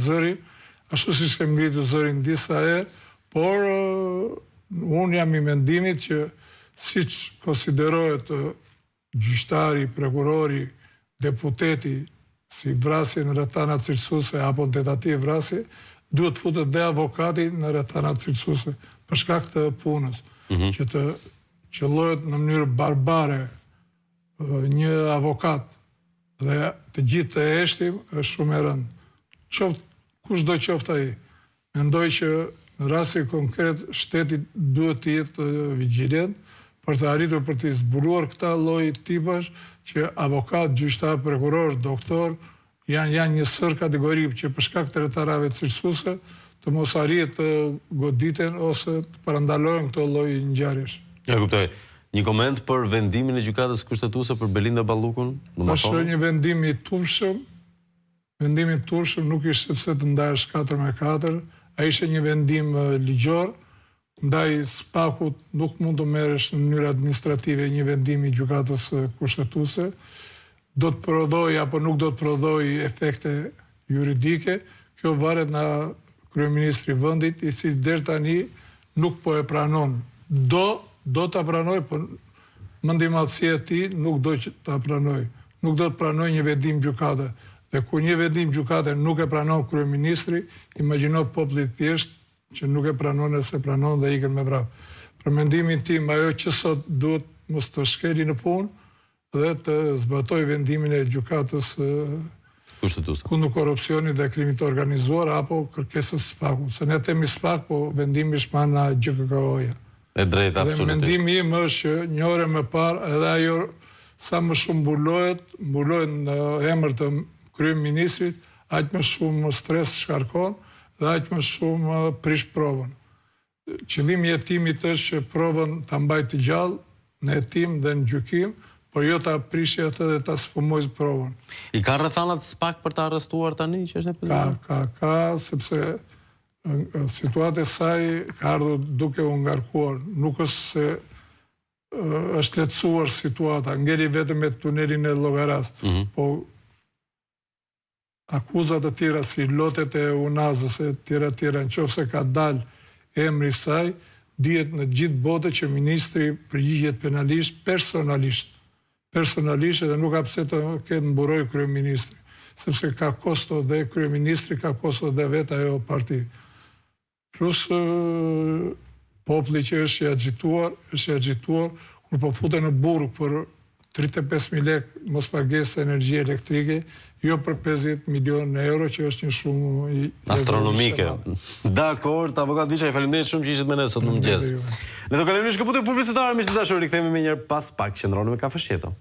zërin, ashtu si shke ngritur zërin disa herë, por unë jam i mendimit që siç konsiderohet gjyqtari, prokurori, deputeti, si vrasje në rrethana cilësuese apo tentativë vrasje, duhet futet dhe avokati në rrethana cilësuese për shkak të punës, që të qellohet në mënyrë barbare një avokat dhe të gjithë të heshtim është shumë e rëndë. Kushdo qoftë ai. Mendoj që në rastin konkret shteti duhet të jetë vigjilent për të arritur për të zbuluar këta lloj tipash që avokat, gjyqtar, prokuror, doktor janë një sër kategori që për shkak të rrethanave cilësuese të mos arrihet të goditen ose të parandalohen këto lloj ngjarjesh. Ja kuptoj. Një koment për vendimin e gjykatës kushtetuese për Belinda Ballukun? Është një vendim i turpshëm. Vendimi i turpshëm nuk ishte sepse të ndahesh 4-4, ai ishte një vendim ligjor. Ndaj spakut nuk mund të merresh në mënyrë administrative një vendim i gjykatës kushtetuese. Do të prodhoj apo nuk do të prodhoj efekte juridike. Kjo varet nga kryeministri i vendit, i cili deri tani nuk po e pranon. Do ta pranoj, por mendimallësia e tij nuk do që ta pranoj. Nuk do të pranoj një vendim gjykate. Dhe kur një vendim gjykate nuk e pranon kryeministri, imagjino populli thjesht që nuk e pranon se pranon dhe ikën me vrap. Për mendimin tim, ajo që sot duhet mos të shkeli në punë dhe të zbatoj vendimin e gjykatës kundër korrupsionit dhe krimit të organizuar apo kërkesës SPAK-ut. Se ne themi SPAK, po vendimi shman nga GKK-ja. E drejtë, absolutisht. Dhe mendimi im është që një orë më parë edhe ajo sa më shumë mbulohet në emër të kryeministrit, aq më shumë stres shkarkon dhe aq më shumë prish provën. Qëllimi i hetimit është që provën ta mbajë të gjallë në hetim dhe në gjykim, por jo ta prishë atë dhe ta sfumojë provën. I ka rrethanat SPAK për ta arrestuar tani që është në përdorur? Ka, sepse situata e saj ka ardhur duke u ngarkuar. Nuk është se është lehtësuar situata, ngeli vetëm me tunelin e Llogaras, po akuzat të tjera si lotet e Unazës e tjera, nëse ka dalë emri i saj, dihet në gjithë botën që ministri përgjigjet penalisht, personalisht edhe nuk ka pse të ketë mburoj kryeministri, sepse ka kosto dhe kryeministri, ka kosto dhe vetë ajo parti. Plus populli që është i agjituar, kur po futen në burg për 35.000 lekë mos pagesë energjie elektrike, jo për 50 milion euro, që është një shumë astronomike. Dakor, avokat Viçaj, faleminderit shumë që ishit me ne sot në mëngjes. Ne do kalojmë në shkëputje publicitare, miq të dashur, rikthehemi më njëherë pas pak, qëndroni me Kafe Shqeto.